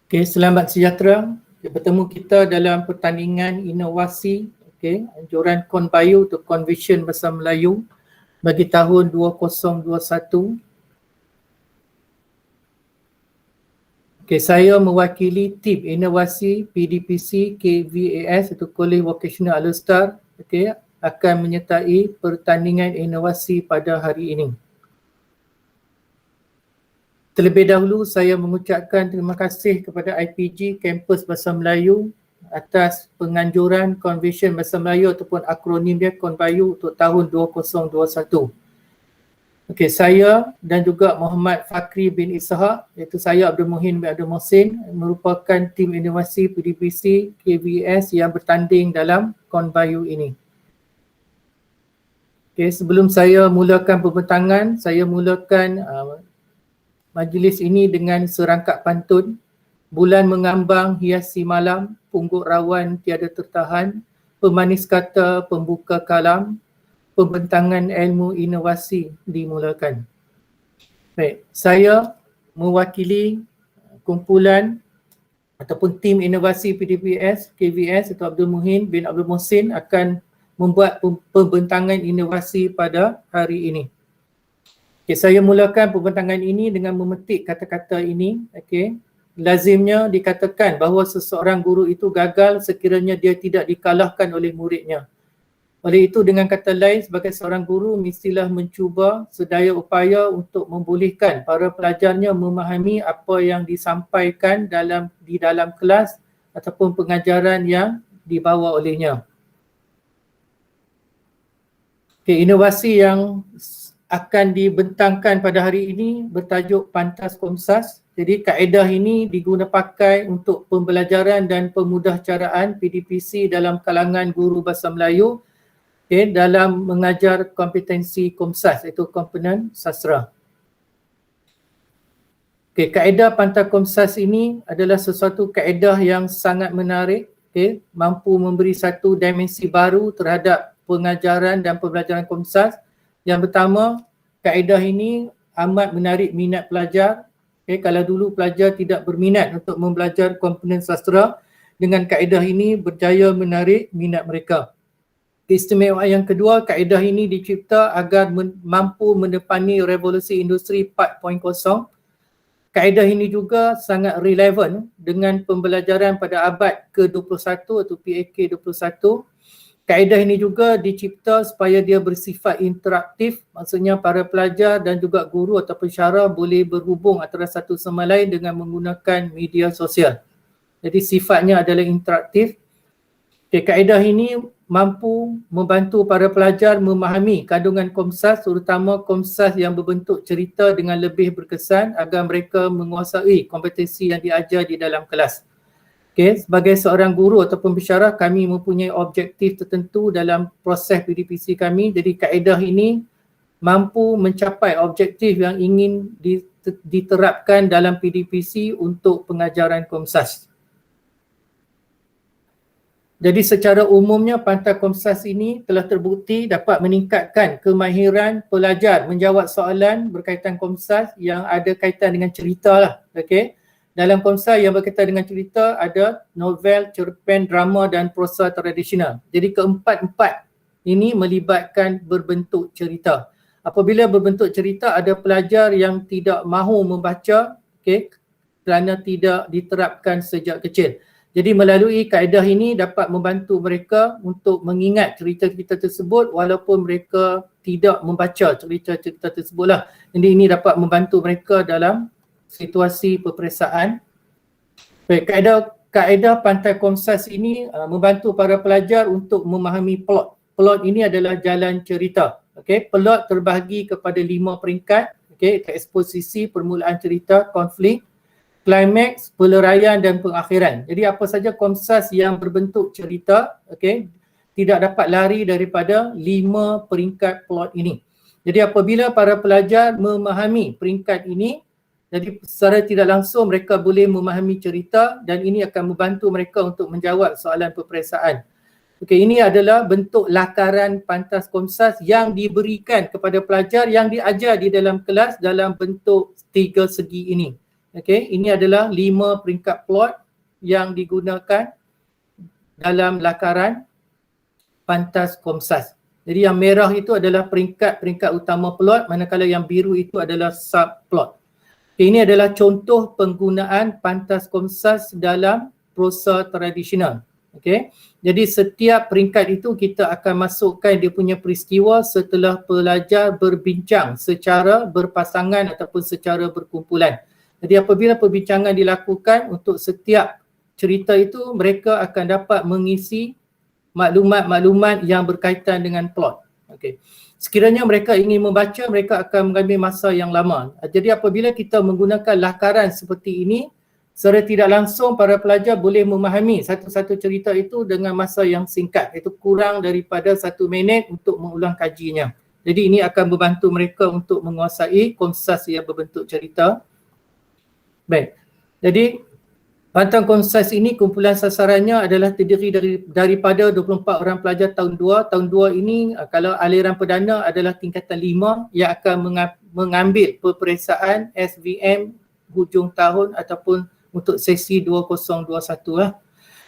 Okey, selamat sejahtera. Bertemu kita dalam pertandingan inovasi, anjuran Kon Bayu untuk Convention Bahasa Melayu bagi tahun 2021. Saya mewakili tim inovasi PDPC KVAS iaitu College Vocational All-Star, akan menyertai pertandingan inovasi pada hari ini. Terlebih dahulu saya mengucapkan terima kasih kepada IPG Kampus Bahasa Melayu atas penganjuran Convention Bahasa Melayu ataupun akronim dia Kon Bayu untuk tahun 2021. Saya dan juga Muhammad Fakri bin Ishaq, iaitu saya Abdul Muhin bin Abdul Mohsin, merupakan tim inovasi PDPC KVS yang bertanding dalam Kon Bayu ini. Sebelum saya mulakan pembentangan, saya mulakan majlis ini dengan serangkap pantun. Bulan mengambang hiasi malam, pungguk rawan tiada tertahan, pemanis kata pembuka kalam, pembentangan ilmu inovasi dimulakan. Baik, saya mewakili kumpulan ataupun tim inovasi PDPS, KVS atau Abdul Muhin bin Abdul Mohsin akan membuat pembentangan inovasi pada hari ini. Saya mulakan pembentangan ini dengan memetik kata-kata ini. Lazimnya dikatakan bahawa seseorang guru itu gagal sekiranya dia tidak dikalahkan oleh muridnya. Oleh itu, dengan kata lain, sebagai seorang guru mestilah mencuba sedaya upaya untuk membolehkan para pelajarnya memahami apa yang disampaikan di dalam kelas ataupun pengajaran yang dibawa olehnya. Inovasi yang akan dibentangkan pada hari ini bertajuk Pantas Komsas. Jadi kaedah ini diguna pakai untuk pembelajaran dan pemudahcaraan PDPC dalam kalangan guru Bahasa Melayu dalam mengajar kompetensi Komsas iaitu komponen sastra. Kaedah Pantas Komsas ini adalah sesuatu kaedah yang sangat menarik, mampu memberi satu dimensi baru terhadap pengajaran dan pembelajaran Komsas. Yang pertama, kaedah ini amat menarik minat pelajar. Kalau dulu pelajar tidak berminat untuk membelajar komponen sastra, dengan kaedah ini berjaya menarik minat mereka. Keistimewaan yang kedua, kaedah ini dicipta agar mampu mendepani revolusi industri 4.0. Kaedah ini juga sangat relevan dengan pembelajaran pada abad ke-21 atau PAK 21. Kaedah ini juga dicipta supaya dia bersifat interaktif, maksudnya para pelajar dan juga guru atau pensyarah boleh berhubung antara satu sama lain dengan menggunakan media sosial. Jadi sifatnya adalah interaktif. Kaedah ini mampu membantu para pelajar memahami kandungan Komsas, terutama Komsas yang berbentuk cerita dengan lebih berkesan agar mereka menguasai kompetensi yang diajar di dalam kelas. Sebagai seorang guru ataupun pensyarah, kami mempunyai objektif tertentu dalam proses PDPC kami. Jadi kaedah ini mampu mencapai objektif yang ingin diterapkan dalam PDPC untuk pengajaran Komsas. Jadi secara umumnya Pantas Komsas ini telah terbukti dapat meningkatkan kemahiran pelajar menjawab soalan berkaitan Komsas yang ada kaitan dengan cerita lah. Dalam Komsas yang berkaitan dengan cerita ada novel, cerpen, drama dan prosa tradisional. Jadi keempat-empat ini melibatkan berbentuk cerita. Apabila berbentuk cerita, ada pelajar yang tidak mahu membaca kerana tidak diterapkan sejak kecil. Jadi melalui kaedah ini dapat membantu mereka untuk mengingat cerita-cerita tersebut walaupun mereka tidak membaca cerita-cerita tersebutlah. Jadi ini dapat membantu mereka dalam situasi peperiksaan. Kaedah Pantas Komsas ini membantu para pelajar untuk memahami plot. Plot ini adalah jalan cerita. Plot terbahagi kepada 5 peringkat. Eksposisi, permulaan cerita, konflik, klimaks, peleraian dan pengakhiran. Jadi apa saja Komsas yang berbentuk cerita, tidak dapat lari daripada 5 peringkat plot ini. Jadi apabila para pelajar memahami peringkat ini, jadi secara tidak langsung mereka boleh memahami cerita dan ini akan membantu mereka untuk menjawab soalan peperiksaan. Ini adalah bentuk lakaran Pantas Komsas yang diberikan kepada pelajar yang diajar di dalam kelas dalam bentuk 3 segi ini. Okey, ini adalah 5 peringkat plot yang digunakan dalam lakaran Pantas Komsas. Jadi yang merah itu adalah peringkat utama plot, manakala yang biru itu adalah subplot. Ini adalah contoh penggunaan Pantas Komsas dalam prosa tradisional. Okey. Jadi setiap peringkat itu kita akan masukkan dia punya peristiwa setelah pelajar berbincang secara berpasangan ataupun secara berkumpulan. Jadi apabila perbincangan dilakukan untuk setiap cerita itu, mereka akan dapat mengisi maklumat-maklumat yang berkaitan dengan plot. Okey. Sekiranya mereka ingin membaca, mereka akan mengambil masa yang lama. Jadi apabila kita menggunakan lakaran seperti ini, secara tidak langsung para pelajar boleh memahami satu-satu cerita itu dengan masa yang singkat, iaitu kurang daripada 1 minit untuk mengulang kajinya. Jadi ini akan membantu mereka untuk menguasai Komsas yang berbentuk cerita. Baik. Jadi Pantang Komsas ini kumpulan sasarannya adalah terdiri daripada 24 orang pelajar tahun 2. Tahun 2 ini kalau aliran perdana adalah tingkatan 5 yang akan mengambil peperiksaan SVM hujung tahun ataupun untuk sesi 2021 lah.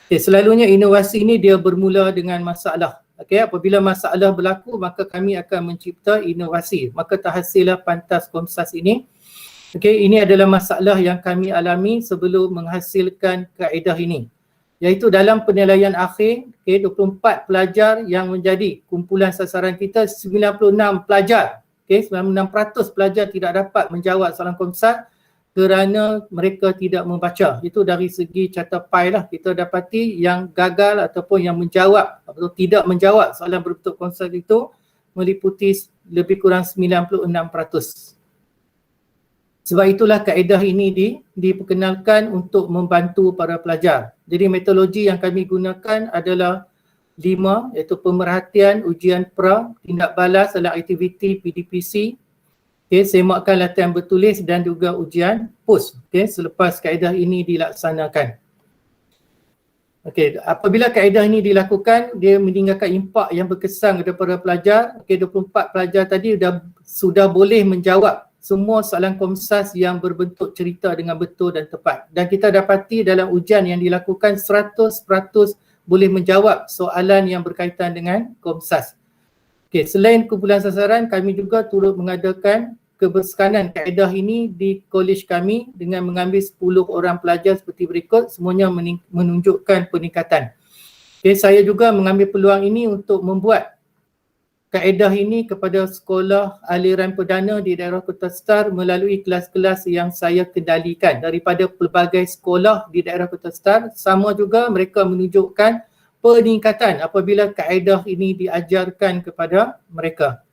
Okay, selalunya inovasi ini dia bermula dengan masalah. Okay, apabila masalah berlaku maka kami akan mencipta inovasi. Maka terhasillah Pantas Komsas ini. Okey, ini adalah masalah yang kami alami sebelum menghasilkan kaedah ini. Iaitu dalam penilaian akhir, 24 pelajar yang menjadi kumpulan sasaran kita, 96 pelajar. 96% pelajar tidak dapat menjawab soalan Komsas kerana mereka tidak membaca. Itu dari segi carta pai lah. Kita dapati yang gagal ataupun yang menjawab atau tidak menjawab soalan berbentuk Komsas itu meliputi lebih kurang 96%. Sebab itulah kaedah ini diperkenalkan untuk membantu para pelajar. Jadi metodologi yang kami gunakan adalah 5, iaitu pemerhatian, ujian pra, tindak balas dalam aktiviti PDPC, semakkan latihan bertulis dan juga ujian post selepas kaedah ini dilaksanakan. Apabila kaedah ini dilakukan, dia meninggalkan impak yang berkesan kepada para pelajar. 24 pelajar tadi sudah boleh menjawab semua soalan Komsas yang berbentuk cerita dengan betul dan tepat. Dan kita dapati dalam ujian yang dilakukan 100% boleh menjawab soalan yang berkaitan dengan Komsas. Selain kumpulan sasaran, kami juga turut mengadakan kebersekanan kaedah ini di kolej kami dengan mengambil 10 orang pelajar seperti berikut, semuanya menunjukkan peningkatan. Saya juga mengambil peluang ini untuk membuat kaedah ini kepada sekolah aliran perdana di daerah Kota Star melalui kelas-kelas yang saya kendalikan daripada pelbagai sekolah di daerah Kota Star. Sama juga mereka menunjukkan peningkatan apabila kaedah ini diajarkan kepada mereka.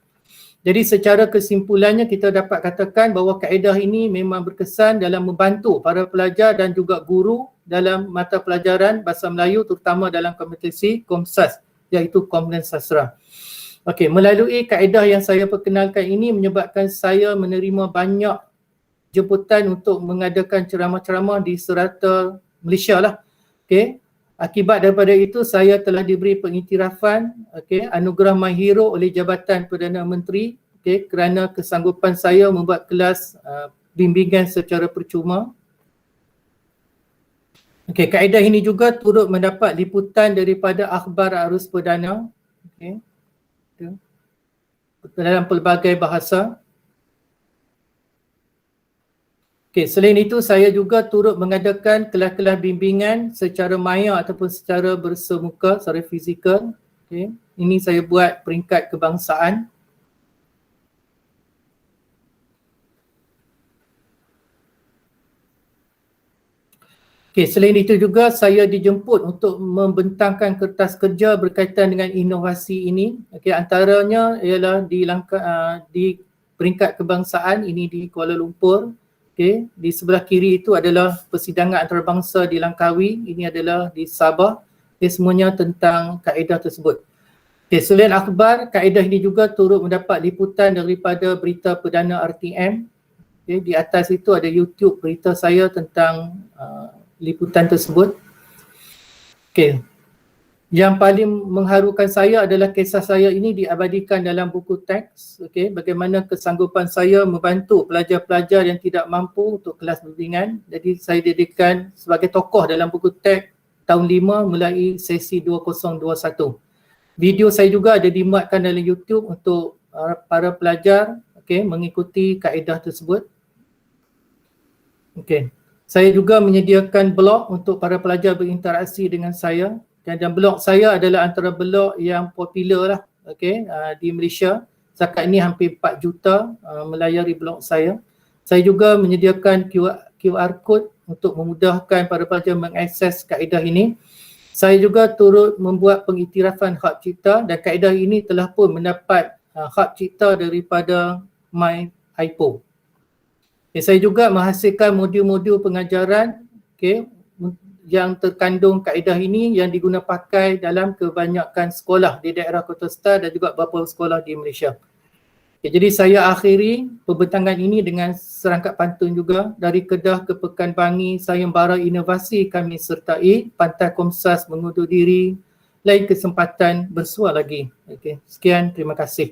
Jadi secara kesimpulannya kita dapat katakan bahawa kaedah ini memang berkesan dalam membantu para pelajar dan juga guru dalam mata pelajaran Bahasa Melayu terutama dalam kompetisi Komsas iaitu Komponen Sastra. Melalui kaedah yang saya perkenalkan ini menyebabkan saya menerima banyak jemputan untuk mengadakan ceramah-ceramah di serata Malaysia lah. Akibat daripada itu saya telah diberi pengiktirafan anugerah My Hero oleh Jabatan Perdana Menteri kerana kesanggupan saya membuat kelas bimbingan secara percuma. Kaedah ini juga turut mendapat liputan daripada akhbar arus perdana. Dalam pelbagai bahasa. Selain itu saya juga turut mengadakan kelas-kelas bimbingan secara maya ataupun secara bersemuka, secara fizikal. Ini saya buat peringkat kebangsaan. Selain itu juga saya dijemput untuk membentangkan kertas kerja berkaitan dengan inovasi ini. Antaranya ialah di peringkat kebangsaan ini di Kuala Lumpur. Di sebelah kiri itu adalah persidangan antarabangsa di Langkawi, ini adalah di Sabah. Semuanya tentang kaedah tersebut. Selain akhbar, kaedah ini juga turut mendapat liputan daripada berita perdana RTM. Di atas itu ada YouTube berita saya tentang liputan tersebut. Yang paling mengharukan saya adalah kisah saya ini diabadikan dalam buku teks. Okay, bagaimana kesanggupan saya membantu pelajar-pelajar yang tidak mampu untuk kelas bimbingan. Jadi saya didirikan sebagai tokoh dalam buku teks tahun 5 mulai sesi 2021. Video saya juga ada dimuatkan dalam YouTube untuk para pelajar mengikuti kaedah tersebut. Saya juga menyediakan blog untuk para pelajar berinteraksi dengan saya. Dan blog saya adalah antara blog yang popular lah di Malaysia. Setakat ini hampir 4 juta melayari blog saya. Saya juga menyediakan QR code untuk memudahkan para pelajar mengakses kaedah ini. Saya juga turut membuat pengiktirafan hak cipta dan kaedah ini telah pun mendapat hak cipta daripada MyIPO. Saya juga menghasilkan modul-modul pengajaran yang terkandung kaedah ini yang diguna pakai dalam kebanyakan sekolah di daerah Kota Star dan juga beberapa sekolah di Malaysia. Jadi saya akhiri pembentangan ini dengan serangkap pantun juga. Dari Kedah ke Pekanbarangi, sayembara inovasi kami sertai, Pantai Komsas mengundur diri, lain kesempatan bersuah lagi. Sekian, terima kasih.